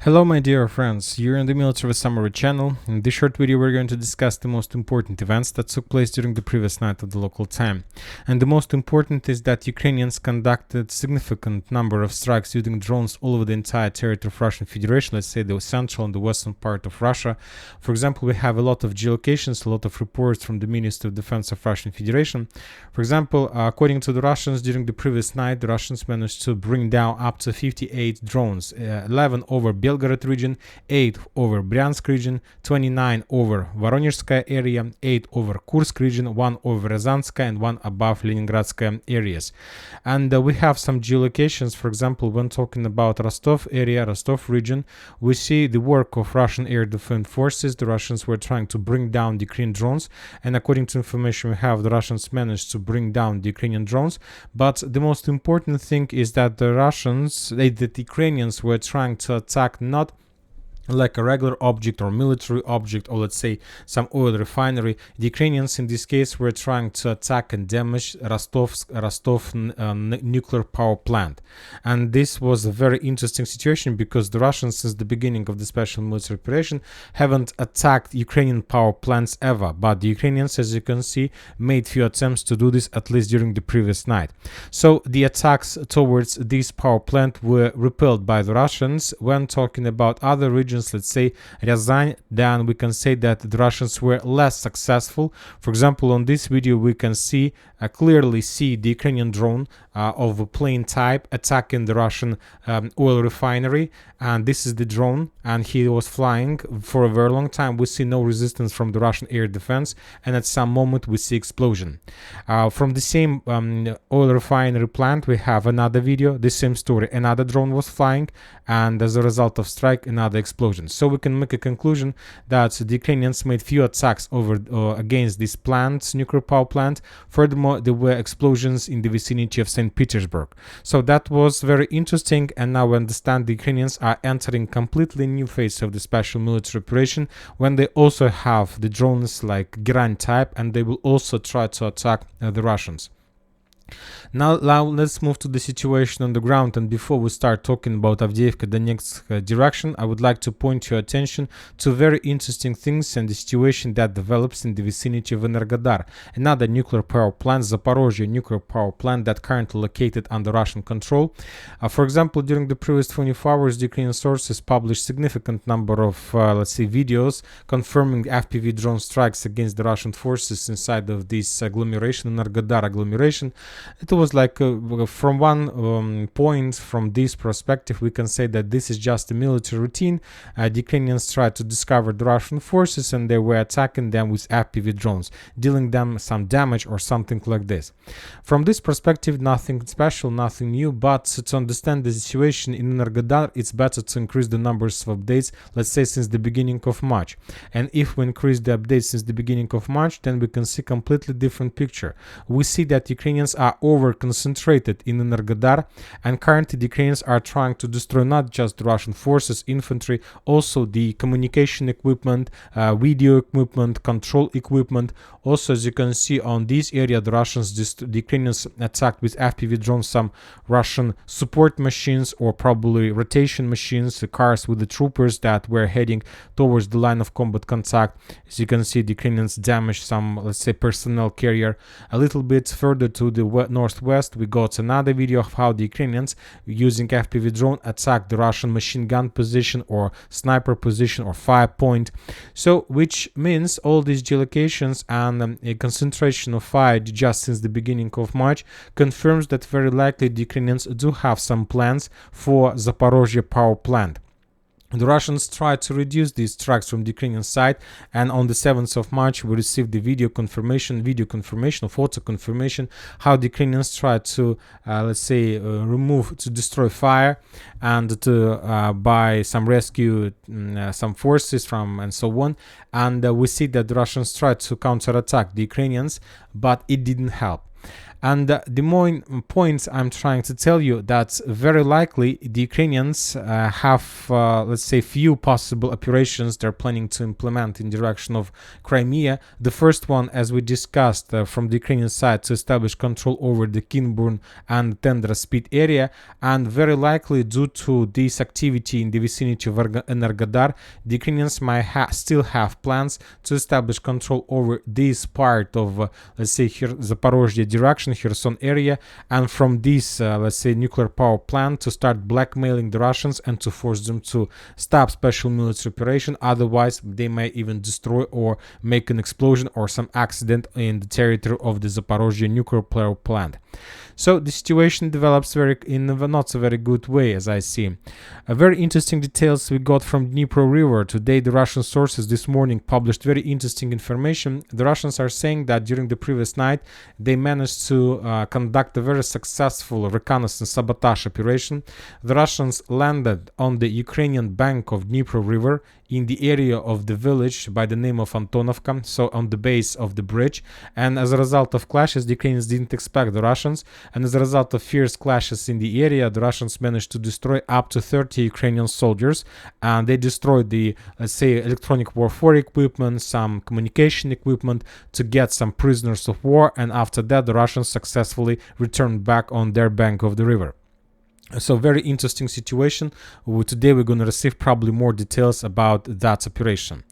Hello my dear friends, you're in the Military Summary channel. In this short video we're going to discuss the most important events that took place during the previous night of the local time. And the most important is that Ukrainians conducted significant number of strikes using drones all over the entire territory of Russian Federation, let's say the central and the western part of Russia. For example, we have a lot of geolocations, a lot of reports from the Ministry of Defense of Russian Federation. For example, according to the Russians, during the previous night, the Russians managed to bring down up to 58 drones, 11 over Belgorod region, 8 over Bryansk region, 29 over Voronezhskaya area, 8 over Kursk region, 1 over Ryazanskaya, and 1 above Leningradskaya areas. And we have some geolocations. For example, when talking about Rostov area, Rostov region, we see the work of Russian air defense forces. The Russians were trying to bring down the Ukrainian drones, and according to information we have, the Russians managed to bring down the Ukrainian drones. But the most important thing is that the Ukrainians were trying to attack not like a regular object or military object, or let's say some oil refinery. The Ukrainians in this case were trying to attack and damage Rostov nuclear power plant. And this was a very interesting situation because the Russians, since the beginning of the special military operation, haven't attacked Ukrainian power plants ever. But the Ukrainians, as you can see, made few attempts to do this, at least during the previous night. So the attacks towards this power plant were repelled by the Russians. When talking about other regions, let's say Ryazan, then we can say that the Russians were less successful. For example, on this video we can clearly see the Ukrainian drone of a plane type attacking the Russian oil refinery, and this is the drone, and he was flying for a very long time. We see no resistance from the Russian air defense, and at some moment we see explosion. From the same oil refinery plant we have another video, the same story. Another drone was flying, and as a result of strike, another explosion. So we can make a conclusion that the Ukrainians made few attacks against this plant, nuclear power plant. Furthermore, there were explosions in the vicinity of St. Petersburg. So that was very interesting, and now we understand the Ukrainians are entering completely new phase of the special military operation when they also have the drones like Geran type, and they will also try to attack the Russians. Now let's move to the situation on the ground, and before we start talking about Avdiivka Donetsk direction, I would like to point your attention to very interesting things and the situation that develops in the vicinity of Energodar, another nuclear power plant, Zaporizhzhia nuclear power plant that currently located under Russian control. For example, during the previous 24 hours, the Ukrainian sources published significant number of, let's say, videos confirming FPV drone strikes against the Russian forces inside of this agglomeration, Energodar agglomeration. It was like from one point, from this perspective, we can say that this is just a military routine. The Ukrainians tried to discover the Russian forces, and they were attacking them with FPV drones, dealing them some damage or something like this. From this perspective, nothing special, nothing new, but to understand the situation in Energodar, it's better to increase the numbers of updates, let's say since the beginning of March. And if we increase the updates since the beginning of March, then we can see completely different picture. We see that Ukrainians are over-concentrated in Energodar, and currently the Ukrainians are trying to destroy not just the Russian forces, infantry, also the communication equipment, video equipment, control equipment. Also, as you can see on this area, the Ukrainians attacked with FPV drones some Russian support machines, or probably rotation machines, the cars with the troopers that were heading towards the line of combat contact. As you can see, the Ukrainians damaged some, let's say, personnel carrier. A little bit further to the northwest, we got another video of how the Ukrainians using FPV drone attacked the Russian machine gun position or sniper position or fire point. So which means all these geolocations and a concentration of fire just since the beginning of March confirms that very likely the Ukrainians do have some plans for Zaporizhzhia power plant. The Russians tried to reduce these strikes from the Ukrainian side, and on the 7th of March we received the video confirmation, or photo confirmation, how the Ukrainians tried to, let's say, to destroy fire and to by some rescue some forces from and so on. And we see that the Russians tried to counterattack the Ukrainians, but it didn't help. And the main points I'm trying to tell you that very likely the Ukrainians have, let's say, few possible operations they're planning to implement in direction of Crimea. The first one, as we discussed from the Ukrainian side, to establish control over the Kinburn and Tendra Spit area, and very likely due to this activity in the vicinity of Energodar, the Ukrainians might still have plans to establish control over this part of, let's say, Zaporizhzhia direction, Kherson area, and from this, let's say, nuclear power plant to start blackmailing the Russians and to force them to stop special military operation. Otherwise, they may even destroy or make an explosion or some accident in the territory of the Zaporizhzhia nuclear power plant. So the situation develops in a not so very good way, as I see. Very interesting details we got from Dnieper River. Today, the Russian sources this morning published very interesting information. The Russians are saying that during the previous night, they managed to conduct a very successful reconnaissance sabotage operation. The Russians landed on the Ukrainian bank of Dnieper River in the area of the village by the name of Antonovka, so on the base of the bridge. And as a result of clashes, the Ukrainians didn't expect the Russians. And as a result of fierce clashes in the area, the Russians managed to destroy up to 30 Ukrainian soldiers. And they destroyed the, let's say, electronic warfare equipment, some communication equipment to get some prisoners of war. And after that, the Russians successfully returned back on their bank of the river. So very interesting situation. Today we're going to receive probably more details about that operation.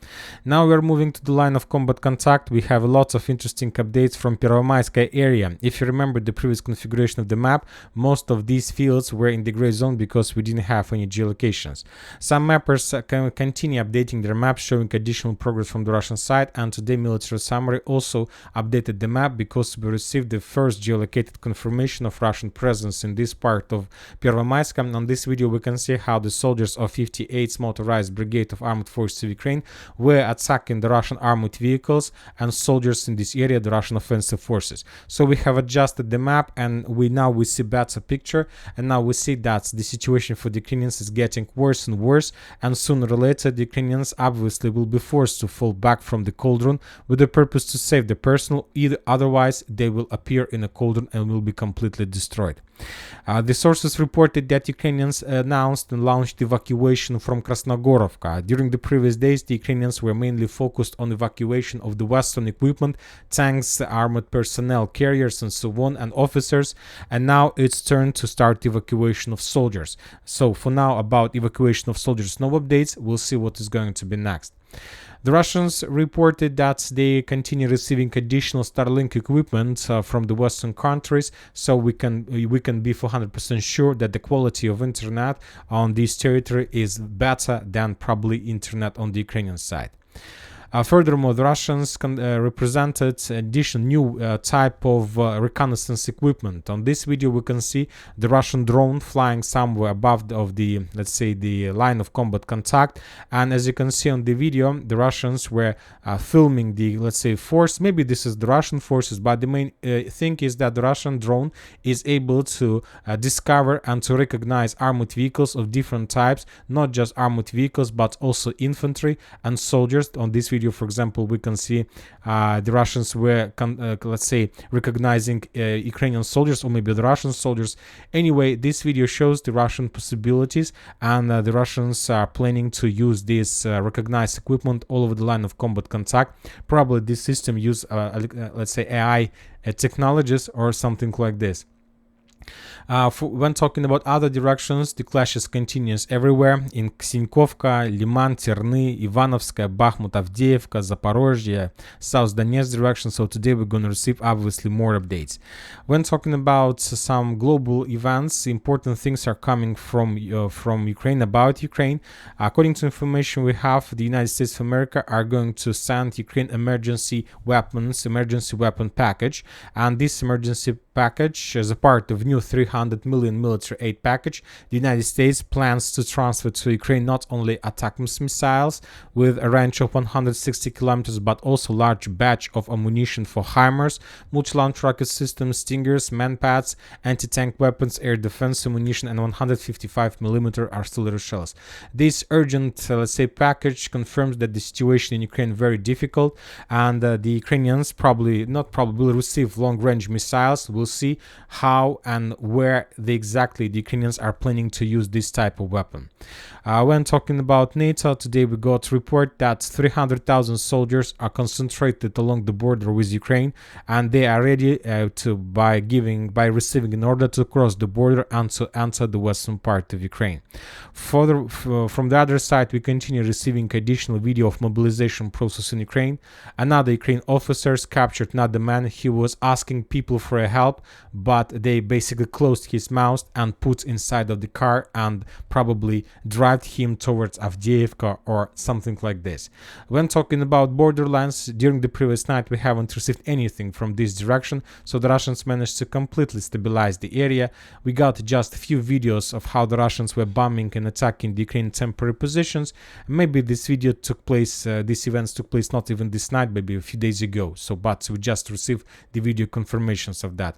Now we're moving to the line of combat contact. We have a lot of interesting updates from Pervomaiske area. If you remember the previous configuration of the map, most of these fields were in the gray zone because we didn't have any geolocations. Some mappers can continue updating their maps, showing additional progress from the Russian side, and today MilitarySummary also updated the map because we received the first geolocated confirmation of Russian presence in this part of Pervomaiske. On this video we can see how the soldiers of 58th Motorized Brigade of Armed Forces of Ukraine were attacking the Russian armored vehicles and soldiers in this area, the Russian offensive forces. So we have adjusted the map and we see better picture, and now we see that the situation for the Ukrainians is getting worse and worse, and sooner or later the Ukrainians obviously will be forced to fall back from the cauldron with the purpose to save the personnel. Otherwise they will appear in a cauldron and will be completely destroyed. The sources reported that Ukrainians announced and launched evacuation from Krasnogorovka. During the previous days, the Ukrainians were mainly focused on evacuation of the Western equipment, tanks, armored personnel, carriers, and so on, and officers. And now it's turn to start evacuation of soldiers. So for now, about evacuation of soldiers, no updates. We'll see what is going to be next. The Russians reported that they continue receiving additional Starlink equipment from the Western countries, so we can be for 100% sure that the quality of internet on this territory is better than probably internet on the Ukrainian side. Furthermore, the Russians represented additional new type of reconnaissance equipment. On this video, we can see the Russian drone flying somewhere above the let's say, the line of combat contact. And as you can see on the video, the Russians were filming the, let's say, force. Maybe this is the Russian forces, but the main thing is that the Russian drone is able to discover and to recognize armored vehicles of different types, not just armored vehicles, but also infantry and soldiers. On this video, for example, we can see the Russians were, let's say, recognizing Ukrainian soldiers, or maybe the Russian soldiers. Anyway, this video shows the Russian possibilities, and the Russians are planning to use this recognized equipment all over the line of combat contact. Probably this system use, let's say, AI technologies or something like this. When talking about other directions, the clashes continues everywhere in Ksinkovka, Liman, Terny, Ivanovska, Bakhmut, Avdiivka, Zaporizhzhia, South Donetsk direction. So today we're going to receive obviously more updates. When talking about some global events, important things are coming from Ukraine, about Ukraine. According to information we have, the United States of America are going to send Ukraine emergency weapon package, and this emergency package as a part of new $300 million military aid package. The United States plans to transfer to Ukraine not only ATACMS missiles with a range of 160 kilometers, but also large batch of ammunition for HIMARS, multi-launch rocket systems, Stingers, manpads, anti-tank weapons, air defense ammunition, and 155mm artillery shells. This urgent, let's say, package confirms that the situation in Ukraine is very difficult, and the Ukrainians will receive long-range missiles, will will see how and where exactly the Ukrainians are planning to use this type of weapon. When talking about NATO, today we got a report that 300,000 soldiers are concentrated along the border with Ukraine, and they are ready by receiving an order to cross the border and to enter the western part of Ukraine. Further, from the other side, we continue receiving additional video of mobilization process in Ukraine. Another Ukrainian officer captured another man. He was asking people for help, but they basically closed his mouth and put inside of the car and probably drive him towards Avdiivka or something like this. When talking about borderlands, during the previous night we haven't received anything from this direction, so the Russians managed to completely stabilize the area. We got just a few videos of how the Russians were bombing and attacking the Ukrainian temporary positions. Maybe these events took place not even this night, maybe a few days ago, but we just received the video confirmations of that.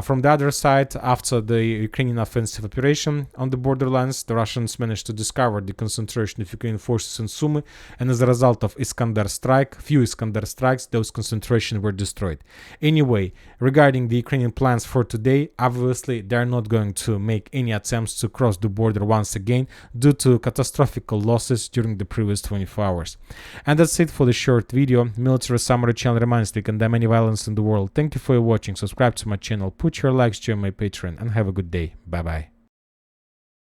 From the other side, after the Ukrainian offensive operation on the borderlands, the Russians managed to discover the concentration of Ukrainian forces in Sumy, and as a result of few Iskander strikes, those concentrations were destroyed. Anyway, regarding the Ukrainian plans for today, obviously they are not going to make any attempts to cross the border once again due to catastrophic losses during the previous 24 hours. And that's it for the short video. Military Summary channel reminds to condemn any violence in the world. Thank you for watching, subscribe to my channel, put your likes, join my Patreon, and have a good day. Bye bye.